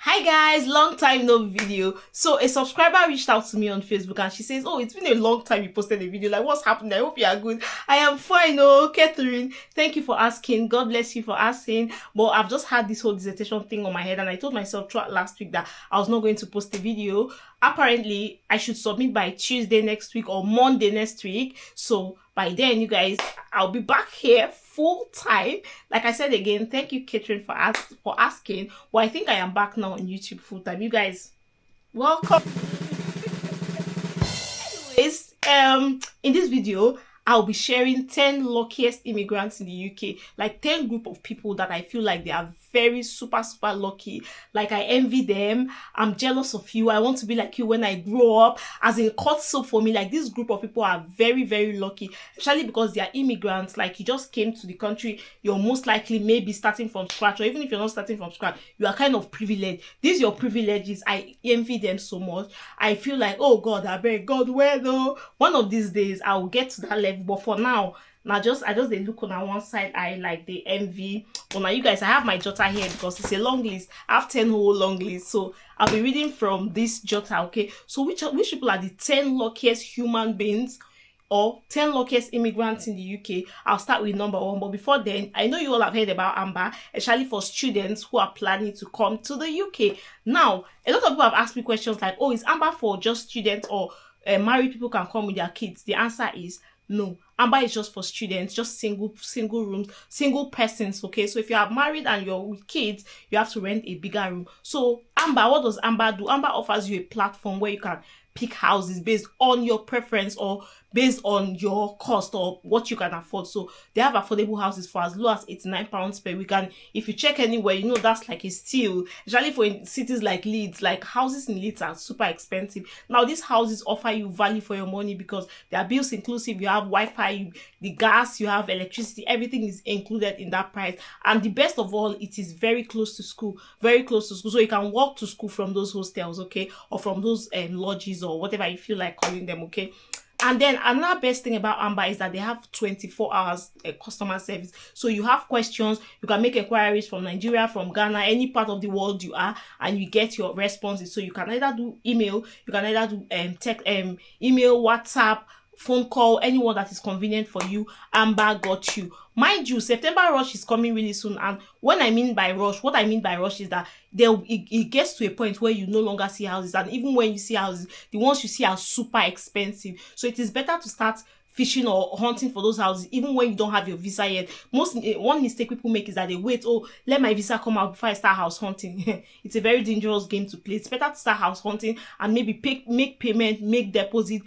Hi guys, long time no video. So a subscriber reached out to me on Facebook and she says, oh, it's been a long time you posted a video. Like, what's happening? I hope you are good. I am fine. Oh, Catherine, thank you for asking. God bless you for asking. But I've just had this whole dissertation thing on my head and I told myself throughout last week that I was not going to post a video. Apparently, I should submit by Tuesday next week or Monday next week. So by then, you guys, I'll be back here full time. Like I said again, thank you, Catherine, for asking. But I think I am back now on YouTube full time. You guys, welcome. Anyways, in this video, I'll be sharing 10 luckiest immigrants in the UK, like 10 group of people that I feel like they are very super lucky. Like I envy them. I'm jealous of you. I want to be like you when I grow up. As in cut soap for me, like this group of people are very lucky, especially because they are immigrants. Like you just came to the country, you're most likely maybe starting from scratch, or even if you're not starting from scratch, you are kind of privileged. These your privileges. I envy them so much. I feel like, oh God, I beg God, where though? One of these days I will get to that level. But for now, I just they look on one side, I like the envy. Well, now you guys, I have my jotter here because it's a long list. I have 10 whole long list, so I'll be reading from this jotter. Okay, so which people are the 10 luckiest human beings or 10 luckiest immigrants in the UK? I'll start with number 1. But before then, I know you all have heard about Amber, especially for students who are planning to come to the UK. Now, a lot of people have asked me questions like, oh, is Amber for just students or married people can come with their kids? The answer is no. Amber is just for students, just single rooms, single persons. Okay, so if you are married and you're with kids, you have to rent a bigger room. So Amber, what does Amber do? Amber offers you a platform where you can pick houses based on your preference or based on your cost or what you can afford. So they have affordable houses for as low as £89 per week. And if you check anywhere, you know that's like a steal, especially for in cities like Leeds. Like houses in Leeds are super expensive. Now these houses offer you value for your money because they are bills inclusive. You have Wi-Fi, the gas, you have electricity, everything is included in that price. And the best of all, it is very close to school, so you can walk to school from those hostels, okay, or from those lodges or whatever you feel like calling them, okay. And then another best thing about Amber is that they have 24 hours customer service. So you have questions, you can make inquiries from Nigeria, from Ghana, any part of the world you are, and you get your responses. So you can either do email, you can either do text, email, WhatsApp, phone call, anyone that is convenient for you. Amber got you. Mind you, September rush is coming really soon, and what I mean by rush is that it gets to a point where you no longer see houses, and even when you see houses, the ones you see are super expensive. So it is better to start fishing or hunting for those houses even when you don't have your visa yet. One mistake people make is that they wait, oh, let my visa come out before I start house hunting. It's a very dangerous game to play. It's better to start house hunting and maybe make payment, make deposit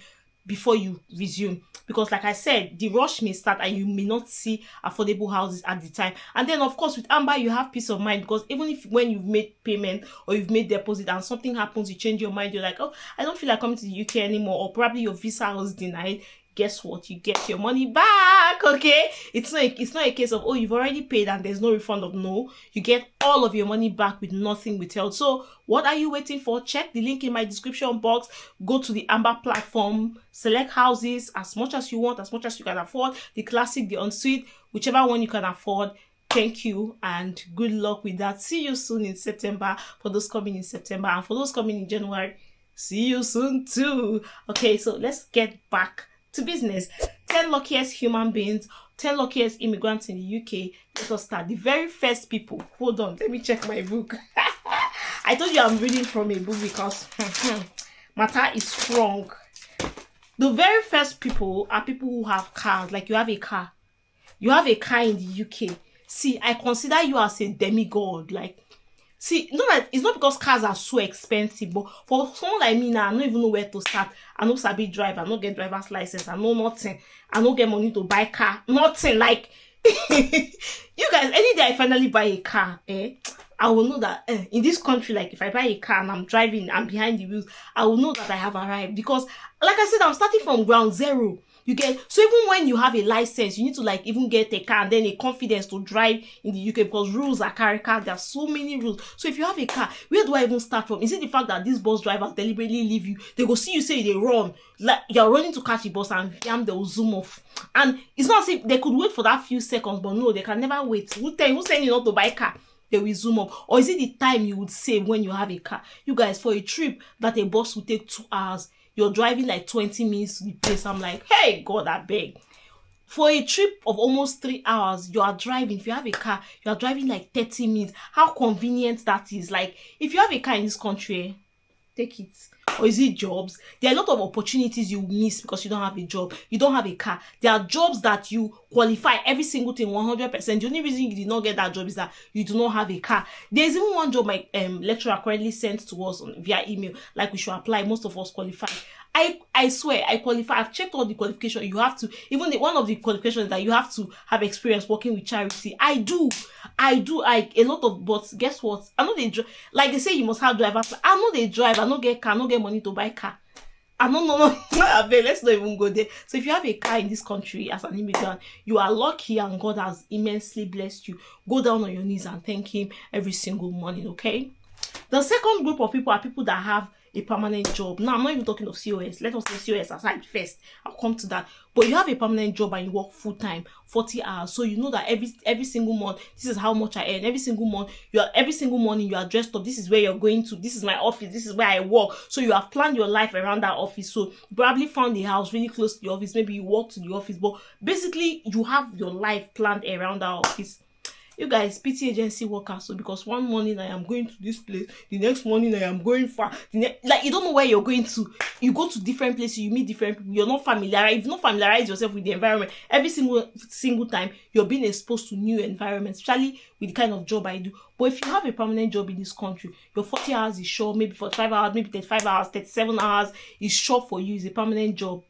before you resume, because like I said, the rush may start and you may not see affordable houses at the time. And then of course with Amber you have peace of mind, because even if when you've made payment or you've made deposit and something happens, you change your mind, you're like, oh, I don't feel like coming to the UK anymore, or probably your visa was denied, guess what? You get your money back, okay? It's not a case of, oh, you've already paid and there's no refund. Of no, you get all of your money back with nothing withheld. So what are you waiting for? Check the link in my description box. Go to the Amber platform, select houses as much as you want, as much as you can afford, the classic, the ensuite, whichever one you can afford. Thank you and good luck with that. See you soon in September for those coming in September, and for those coming in January, see you soon too. Okay, so let's get back to business. 10 luckiest human beings, 10 luckiest immigrants in the UK. Let us start. The very first people. Hold on, let me check my book. I told you I'm reading from a book because matter is strong. The very first people are people who have cars. Like you have a car. You have a car in the UK. See, I consider you as a demigod. Like, see, it's not because cars are so expensive, but for someone like me now, I don't even know where to start. I know sabi drive, I don't get driver's license, I know nothing. I don't get money to buy car, nothing. Like, you guys, any day I finally buy a car, I will know that in this country, like if I buy a car and I'm driving, I'm behind the wheels, I will know that I have arrived. Because, like I said, I'm starting from ground zero. You get, so even when you have a license, you need to like even get a car and then a confidence to drive in the UK, because rules are car. There are so many rules. So if you have a car, where do I even start from? Is it the fact that these bus drivers deliberately leave you? They go see you say they run, like you're running to catch the bus, and they'll zoom off. And it's not as if they could wait for that few seconds, but no, they can never wait. Who's saying you not to buy a car? they will zoom up? Or is it the time you would save when you have a car? You guys, for a trip that a bus will take 2 hours, you're driving like 20 minutes to the place. I'm like, hey, God, I beg. For a trip of almost 3 hours, you are driving. If you have a car, you are driving like 30 minutes. How convenient that is. Like, if you have a car in this country, take it. Or is it jobs? There are a lot of opportunities you miss because you don't have a job. You don't have a car. There are jobs that you qualify every single thing 100%. The only reason you did not get that job is that you do not have a car. There's even one job my lecturer currently sent to us via email, like we should apply. Most of us qualify. I swear, I qualify. I've checked all the qualifications. You have to, even one of the qualifications that you have to have experience working with charity. I do. A lot of, but guess what? I know they like they say you must have driver. I know they drive. I don't get car. I don't get money to buy car. I don't know. Let's not even go there. So if you have a car in this country as an immigrant, you are lucky and God has immensely blessed you. Go down on your knees and thank Him every single morning, okay? The second group of people are people that have a permanent job. Now, I'm not even talking of COS. Let us say COS aside first. I'll come to that. But you have a permanent job and you work full-time, 40 hours. So you know that every single month, this is how much I earn. Every single morning you are dressed up. This is where you're going to. This is my office. This is where I work. So you have planned your life around that office. So you probably found a house really close to the office. Maybe you walk to the office. But basically, you have your life planned around that office. You guys, PT agency workers, so because one morning I am going to this place, the next morning I am going far, like you don't know where you're going to. You go to different places, you meet different people, you're not familiarized. If you not familiarize yourself with the environment, every single time you're being exposed to new environments, especially with the kind of job I do. But if you have a permanent job in this country, your 40 hours is sure, maybe 45 hours, maybe 35 hours, 37 hours is sure for you, is a permanent job.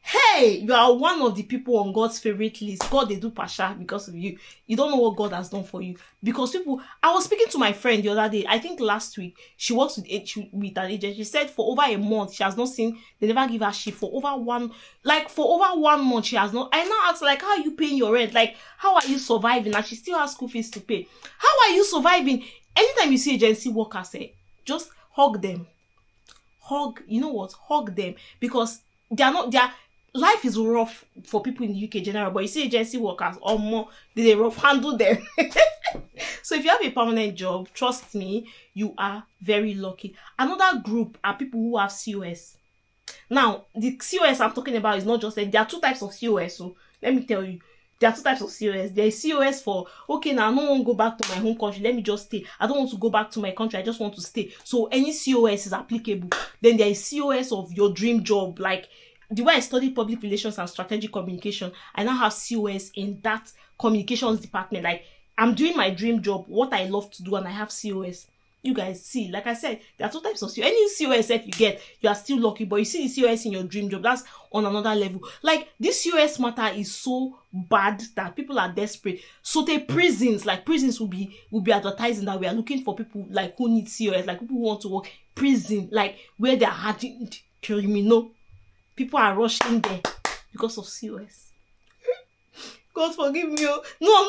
Hey, you are one of the people on God's favorite list. God, they do pasha because of you. You don't know what God has done for you. Because people, I was speaking to my friend the other day, I think last week, she works with an agent. She said for over a month, she has not seen, they never give her shift. For over 1 month, she has not. I now ask, like, how are you paying your rent? Like, how are you surviving? And she still has school fees to pay. How are you surviving? Anytime you see agency workers, just hug them. You know what? Hug them. Because life is rough for people in the UK general, but you see agency workers or more, they rough handle them. So if you have a permanent job, trust me, you are very lucky. Another group are people who have COS. Now, the COS I'm talking about is not just there are 2 types of COS. So let me tell you, there are 2 types of COS. There is COS for, okay, now I don't want to go back to my home country. Let me just stay. I don't want to go back to my country. I just want to stay. So any COS is applicable. Then there is COS of your dream job, like the way I studied public relations and strategic communication, I now have COS in that communications department. Like, I'm doing my dream job, what I love to do, and I have COS. You guys see, like I said, there are 2 types of COS. Any COS if you get, you are still lucky. But you see the COS in your dream job, that's on another level. Like, this COS matter is so bad that people are desperate. So prisons will be advertising that we are looking for people like who need COS, like people who want to work prison, like where they are hardened criminal. People are rushing there because of COS. God forgive me. No,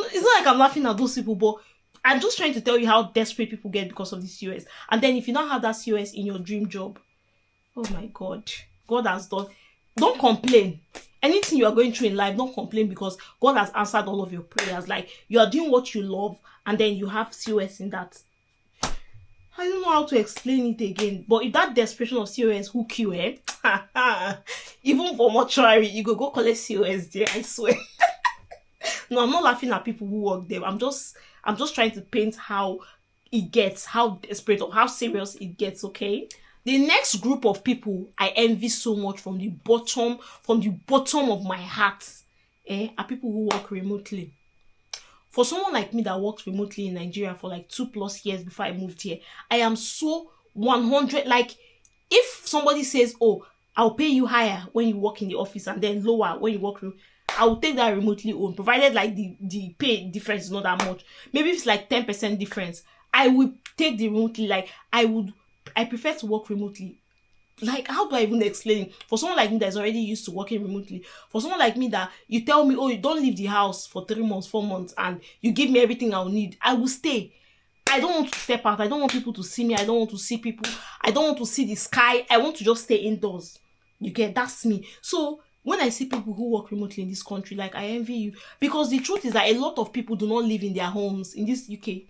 it's not like I'm laughing at those people, but I'm just trying to tell you how desperate people get because of this COS. And then if you don't have that COS in your dream job, oh my God, God has done. Don't complain. Anything you are going through in life, don't complain, because God has answered all of your prayers. Like, you are doing what you love, and then you have COS in that. I don't know how to explain it again, but if that desperation of COS hook you, even for mortuary, you go collect COS there, I swear. No, I'm not laughing at people who work there. I'm just trying to paint how it gets, how desperate or how serious it gets, okay? The next group of people I envy so much from the bottom of my heart, are people who work remotely. For someone like me that worked remotely in Nigeria for like 2+ years before I moved here, I am so 100. Like, if somebody says, oh, I'll pay you higher when you work in the office and then lower when you work remote, I will take that remotely on, provided like the pay difference is not that much. Maybe if it's like 10% difference, I would take the remotely. Like, I prefer to work remotely. Like, how do I even explain it? For someone like me that's already used to working remotely, for someone like me that you tell me, oh, you don't leave the house for 3 months, 4 months, and you give me everything I'll need, I will stay. I don't want to step out. I don't want people to see me. I don't want to see people. I don't want to see the sky. I want to just stay indoors. You get, that's me. So When I see people who work remotely in this country, like, I envy you, because the truth is that a lot of people do not live in their homes in this UK.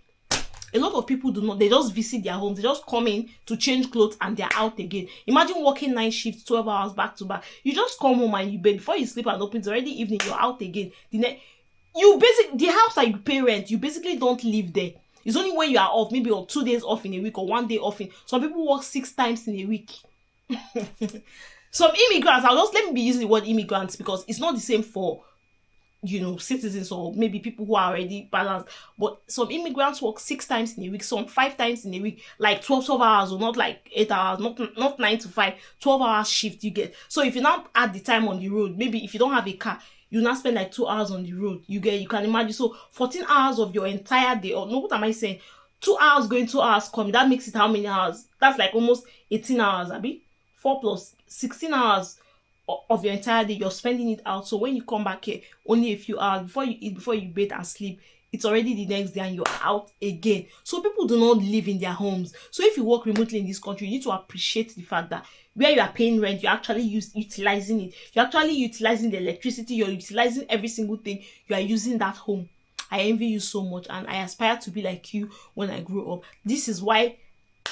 A lot of people do not. They just visit their homes. They just come in to change clothes and they're out again. Imagine working 9 shifts, 12 hours back to back. You just come home and you bed. Before you sleep and open, it's already evening. You're out again. The house that you pay rent, you basically don't live there. It's only when you are off, maybe or 2 days off in a week or 1 day off in. Some people work 6 times in a week. Some immigrants, let me be using the word immigrants because it's not the same for, citizens or maybe people who are already balanced. But some immigrants work 6 times in a week, some 5 times in a week, like 12 hours, or not like 8 hours, not 9 to 5, 12 hours shift you get. So if you now add the time on the road, maybe if you don't have a car, you now spend like 2 hours on the road. You can imagine. So 14 hours of your entire day, or no, what am I saying? 2 hours going, 2 hours coming. That makes it how many hours? That's like almost 18 hours, Abby. 4 plus 16 hours of your entire day, you're spending it out. So when you come back here, only a few hours before you eat, before you bathe and sleep, it's already the next day and you're out again. So people do not live in their homes. So if you work remotely in this country, you need to appreciate the fact that where you are paying rent, you're actually utilizing it. You're actually utilizing the electricity. You're utilizing every single thing. You are using that home. I envy you so much, and I aspire to be like you when I grow up. This is why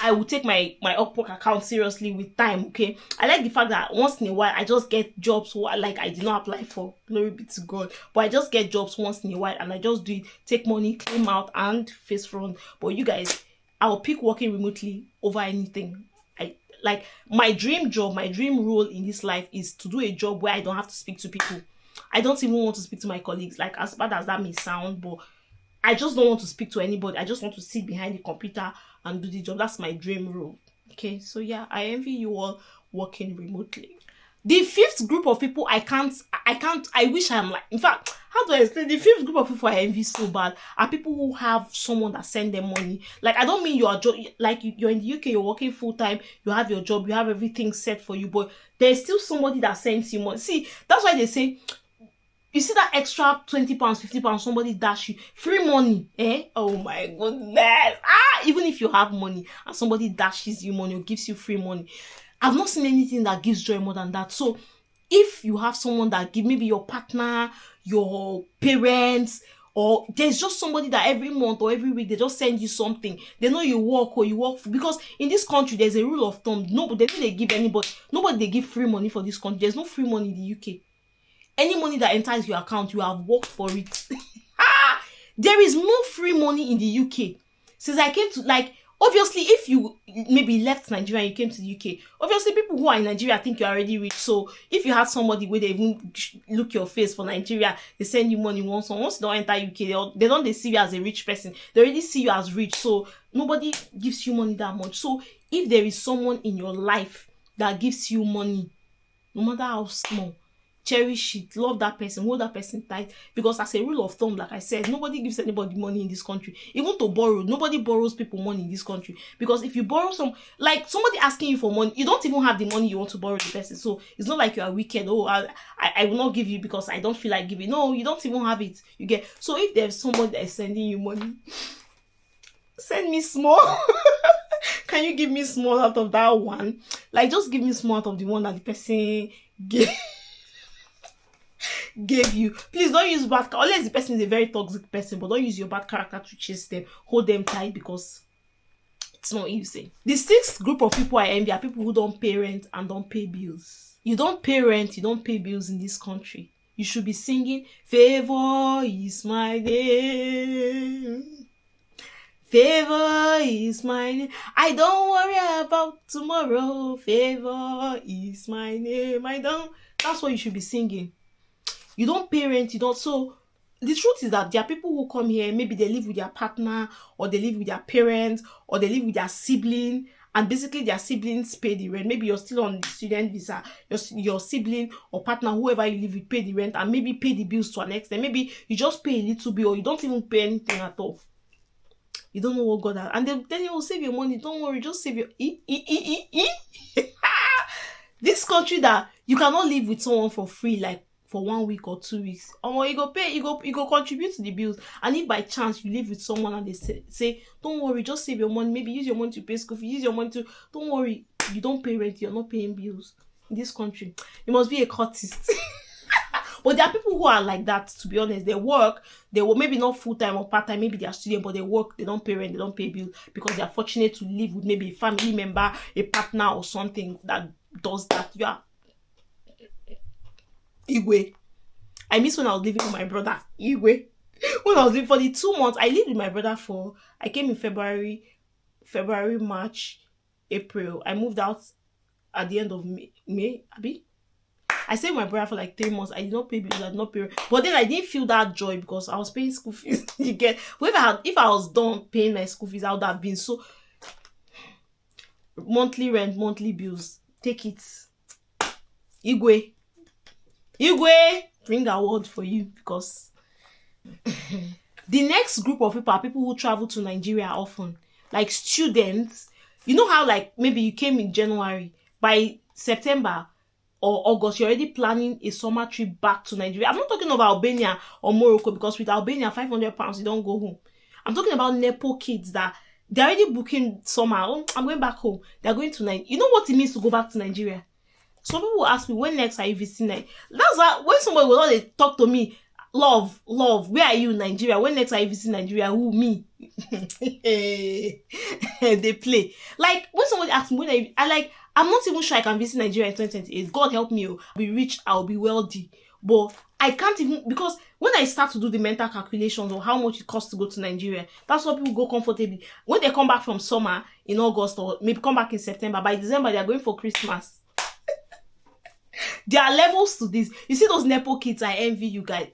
I will take my Upwork account seriously with time, okay? I like the fact that once in a while, I just get jobs like I did not apply for. Glory be to God. But I just get jobs once in a while, and I just do it, take money, claim out, and face front. But you guys, I'll pick working remotely over anything. Like, my dream job, my dream role in this life is to do a job where I don't have to speak to people. I don't even want to speak to my colleagues, like, as bad as that may sound, but I just don't want to speak to anybody. I just want to sit behind the computer and do the job. That's my dream role. Okay, so yeah, I envy you all working remotely. The 5th group of people I wish I'm like, in fact, how do I explain? The 5th group of people I envy so bad are people who have someone that send them money. Like, I don't mean you're in the UK, you're working full time, you have your job, you have everything set for you, but there's still somebody that sends you money. See, that's why they say, you see that extra 20 pounds, 50 pounds, somebody dash you free money, eh? Oh my goodness. Even if you have money and somebody dashes you money or gives you free money, I've not seen anything that gives joy more than that. So if you have someone that give, maybe your partner, your parents, or there's just somebody that every month or every week they just send you something, they know you work because in this country there's a rule of thumb. Nobody they give free money for this country. There's no free money in the UK. Any money that enters your account, you have worked for it. There is no free money in the UK. Since I came to, like, obviously, if you maybe left Nigeria and you came to the UK, obviously people who are in Nigeria think you're already rich. So if you have somebody where they even look your face for Nigeria, they send you money once you don't enter UK, they don't see you as a rich person. They already see you as rich. So nobody gives you money that much. So if there is someone in your life that gives you money, no matter how small, cherish it, love that person, hold that person tight, because as a rule of thumb, like I said, nobody gives anybody money in this country. Even to borrow, nobody borrows people money in this country, because if you borrow like somebody asking you for money, you don't even have the money you want to borrow the person. So it's not like you are wicked. Oh, I will not give you because I don't feel like giving. No, you don't even have it. You get. So if there's somebody that is sending you money, send me small. Can you give me small out of that one? Like, just give me small out of the one that the person gave you. Please don't use bad, unless the person is a very toxic person, but don't use your bad character to chase them. Hold them tight, because it's not easy. The 6th group of people I envy are people who don't pay rent and don't pay bills. You don't pay rent, you don't pay bills in this country. You should be singing, "Favor is my name. Favor is my name. I don't worry about tomorrow. Favor is my name. That's what you should be singing. You don't pay rent, you don't. So the truth is that there are people who come here, maybe they live with their partner, or they live with their parents, or they live with their sibling, and basically their siblings pay the rent. Maybe you're still on the student visa, your sibling or partner, whoever you live with, pay the rent and maybe pay the bills to an extent. Maybe you just pay a little bit, or you don't even pay anything at all. You don't know what God has. And then you will save your money. Don't worry, just save your This country that you cannot live with someone for free, like for 1 week or 2 weeks. Or you go pay, you go contribute to the bills. And if by chance you live with someone and they say, don't worry, just save your money. Maybe use your money to pay school fees. Use your money to, don't worry, you don't pay rent, you're not paying bills. in this country. You must be a cultist. But there are people who are like that, to be honest. They work maybe not full-time or part-time, maybe they are student, but they work, they don't pay rent, they don't pay bills because they are fortunate to live with maybe a family member, a partner or something that does that. You are Igwe. I miss when I was living with my brother. Igwe. When I was living for the 2 months, I lived with my brother I came in February, March, April. I moved out at the end of May, Abi. I stayed with my brother for like 3 months. I did not pay bills, I did not pay. But then I didn't feel that joy because I was paying school fees. You get? But if I was done paying my school fees, I would have been so monthly rent, monthly bills. Take it. Igwe, bring a word for you because the next group of people are people who travel to Nigeria often, like students. You know how like maybe you came in January, by September or August, you're already planning a summer trip back to Nigeria. I'm not talking about Albania or Morocco because with Albania, £500, you don't go home. I'm talking about Nepo kids that they're already booking summer. Oh, I'm going back home. They're going to Nigeria. You know what it means to go back to Nigeria? Some people will ask me, when next are you visiting Nigeria? That's why when somebody will always talk to me, love, where are you in Nigeria? When next are you visiting Nigeria? Who, me? They play. Like, when somebody asks me, when I'm not even sure I can visit Nigeria in 2028. God help me. I'll be rich, I'll be wealthy. But I can't even, because when I start to do the mental calculations of how much it costs to go to Nigeria, that's why people go comfortably. When they come back from summer in August or maybe come back in September, by December, they're going for Christmas. There are levels to this. You see those Nepo kids, I envy you guys.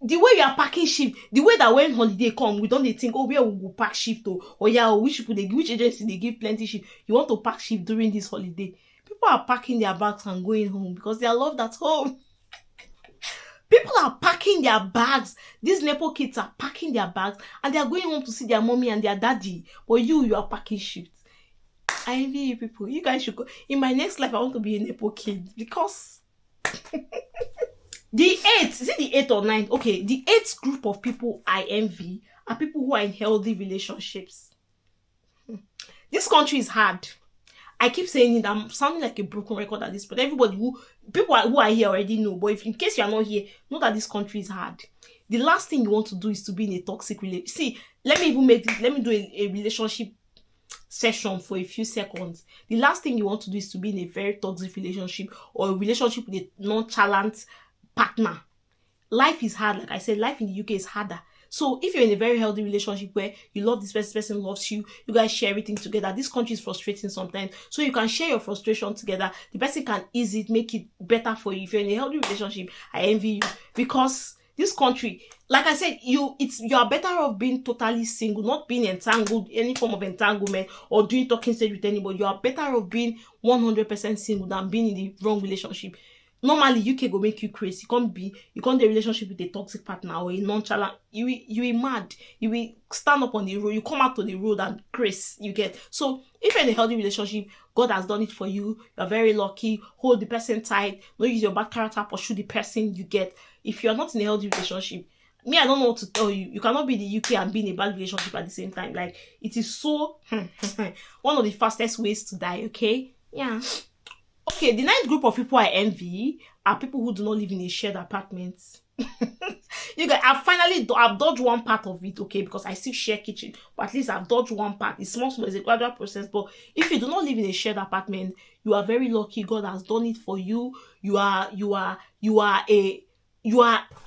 The way you are packing shift, the way that when holiday come, we don't think, oh, where we will pack shift, or yeah, which agency they give plenty shift. You want to pack shift during this holiday. People are packing their bags and going home because they are loved at home. People are packing their bags. These Nepo kids are packing their bags and they are going home to see their mommy and their daddy. But you are packing shift. I envy you people. You guys should go. In my next life, I want to be a Nepo kid because the 8th, is it the 8th or 9th? Okay, the 8th group of people I envy are people who are in healthy relationships. This country is hard. I keep saying it. I'm sounding like a broken record at this, but people who are here already know. But if in case you are not here, know that this country is hard. The last thing you want to do is to be in a toxic relationship. See, let me do a relationship session for a few seconds. The last thing you want to do is to be in a very toxic relationship or a relationship with a nonchalant partner. Life is hard. Like I said, life in the UK is harder. So if you're in a very healthy relationship where you love this person loves you, you guys share everything together. This country is frustrating sometimes. So you can share your frustration together. The person can ease it, make it better for you. If you're in a healthy relationship, I envy you. Because this country, like I said, you are better off being totally single, not being entangled, any form of entanglement or doing talking stage with anybody. You are better off being 100% single than being in the wrong relationship. Normally, UK go make you crazy. You can't do a relationship with a toxic partner or a nonchalant. You will mad. You will stand up on the road. You come out to the road and crazy. You get. So if you're in a healthy relationship, God has done it for you. You're very lucky. Hold the person tight. Don't use your bad character pursue the person. You get. If you're not in a healthy relationship, me, I don't know what to tell you. You cannot be in the UK and be in a bad relationship at the same time. Like, it is so one of the fastest ways to die. Okay, yeah. Okay, the 9th group of people I envy are people who do not live in a shared apartment. You guys, I've dodged one part of it, okay, because I still share kitchen, but at least I've dodged one part. It's small, it's a gradual process. But if you do not live in a shared apartment, you are very lucky. God has done it for you. You are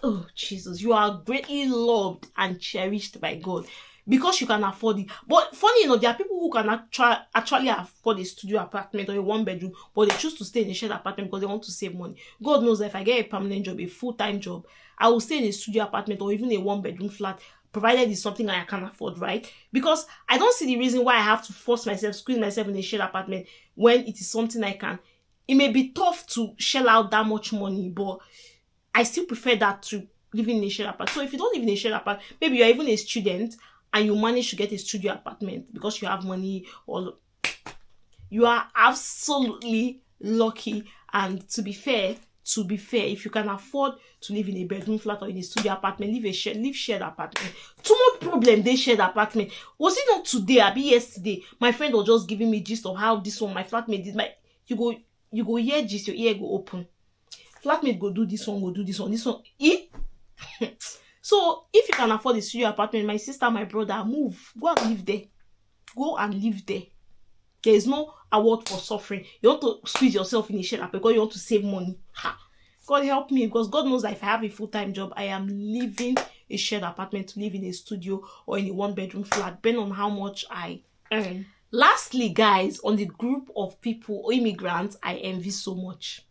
oh Jesus, you are greatly loved and cherished by God. Because you can afford it. But funny enough, there are people who can actually afford a studio apartment or a 1-bedroom, but they choose to stay in a shared apartment because they want to save money. God knows that if I get a permanent job, a full-time job, I will stay in a studio apartment or even a 1-bedroom flat, provided it's something I can afford, right? Because I don't see the reason why I have to squeeze myself in a shared apartment when it is something I can. It may be tough to shell out that much money, but I still prefer that to living in a shared apartment. So if you don't live in a shared apartment, maybe you're even a student, and you manage to get a studio apartment because you have money, or you are absolutely lucky. And to be fair, if you can afford to live in a bedroom flat or in a studio apartment, live shared apartment. Too much problem, they shared apartment. Was it not today, or yesterday? My friend was just giving me gist of how this one, my flatmate did. you go hear gist, your ear go open. Flatmate go do this one, this one. So if you can afford a studio apartment, my sister, my brother, move. Go and live there. Go and live there. There is no award for suffering. You want to squeeze yourself in a shell because you want to save money. Ha. God help me, because God knows that if I have a full-time job, I am leaving a shared apartment to live in a studio or in a one-bedroom flat, depending on how much I earn. Lastly, guys, on the group of people, immigrants, I envy so much.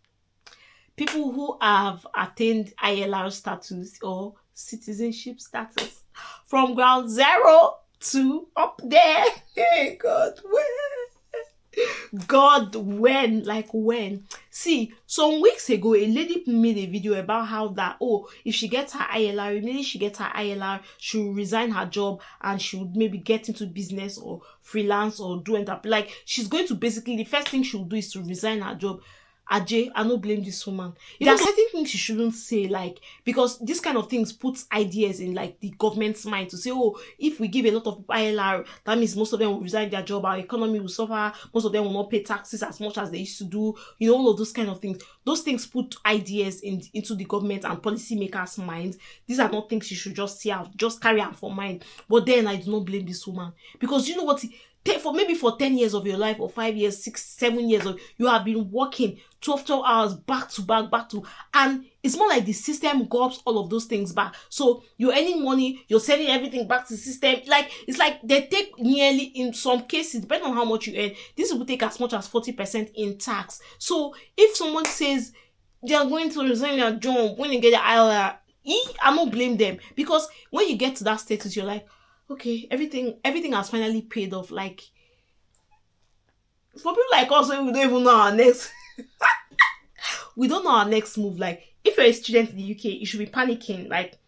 People who have attained ILR status or citizenship status from ground zero to up there. Hey, God, when? Like when? See, some weeks ago, a lady made a video about how that, oh, if she gets her ILR, immediately she gets her ILR, she will resign her job and she would maybe get into business or freelance or do enterprise. Like, she's going to basically, the first thing she'll do is to resign her job. Ajay, I don't blame this woman. There are certain things you shouldn't say, like, because this kind of things puts ideas in like the government's mind to say, oh, if we give a lot of people ILR, that means most of them will resign their job, our economy will suffer, most of them will not pay taxes as much as they used to do, you know, all of those kind of things. Those things put ideas into the government and policymakers' minds. These are not things you should just see out, just carry out for mind. But then I do not blame this woman, because you know what? For 10 years of your life, or 5 years, 6, 7 years, you have been working 12 hours back to back, and it's more like the system gobs all of those things back. So you're earning money, you're sending everything back to the system. Like, it's like they take nearly, in some cases, depending on how much you earn, this will take as much as 40% in tax. So if someone says they are going to resign their job when they get the IRR, I don't blame them, because when you get to that status, you're like, okay, everything has finally paid off. Like, for people like us, we don't even know our next we don't know our next move. Like, if you're a student in the UK, you should be panicking. Like,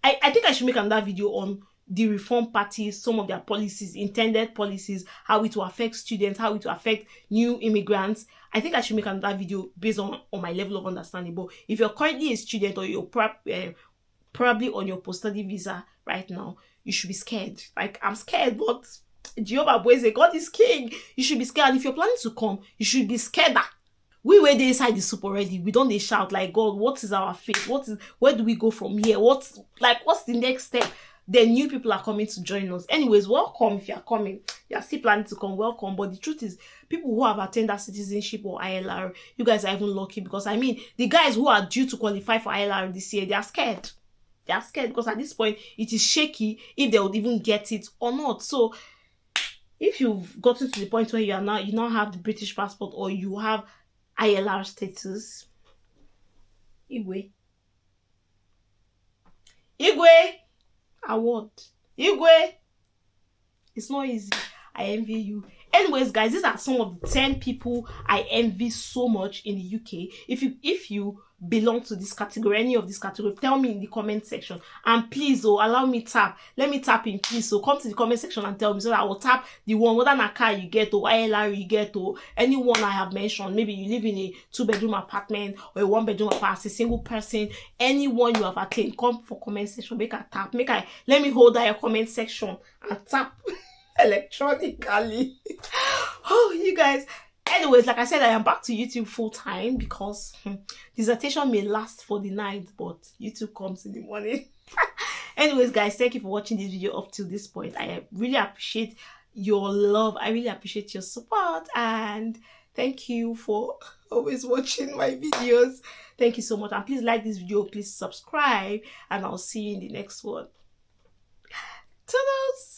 I think I should make another video on the reform parties, some of their policies, intended policies, how it will affect students, how it will affect new immigrants. I think I should make another video based on my level of understanding. But if you're currently a student, or you're probably on your post-study visa right now, you should be scared. Like, I'm scared, but Jehovah boys say God is king. You should be scared. And if you're planning to come, you should be scared. We were there inside the soup already. We don't shout like, God, what is our fate? Where do we go from here? What's the next step? Then new people are coming to join us. Anyways, welcome. If you're coming, you're still planning to come, welcome. But the truth is, people who have attained that citizenship or ILR, you guys are even lucky, because I mean, the guys who are due to qualify for ILR this year, they are scared. They are scared, because at this point, it is shaky if they would even get it or not. So, if you've gotten to the point where you now have the British passport, or you have ILR status, Igwe, award, Igwe, it's not easy. I envy you. Anyways, guys, these are some of the 10 people I envy so much in the UK. If you belong to this category, any of this category, tell me in the comment section. And please, let me tap in, please. So come to the comment section and tell me, so that I will tap the one, whether a car you get, or ILR you get, or anyone I have mentioned. Maybe you live in a 2-bedroom apartment or a 1-bedroom apartment, a single person, anyone you have attained, come for comment section, let me hold that your comment section and tap electronically. Oh, you guys. Anyways, like I said, I am back to YouTube full time, because dissertation may last for the night, but YouTube comes in the morning. Anyways, guys, thank you for watching this video up to this point. I really appreciate your love. I really appreciate your support, and thank you for always watching my videos. Thank you so much, and please like this video, please subscribe, and I'll see you in the next one. Toodles!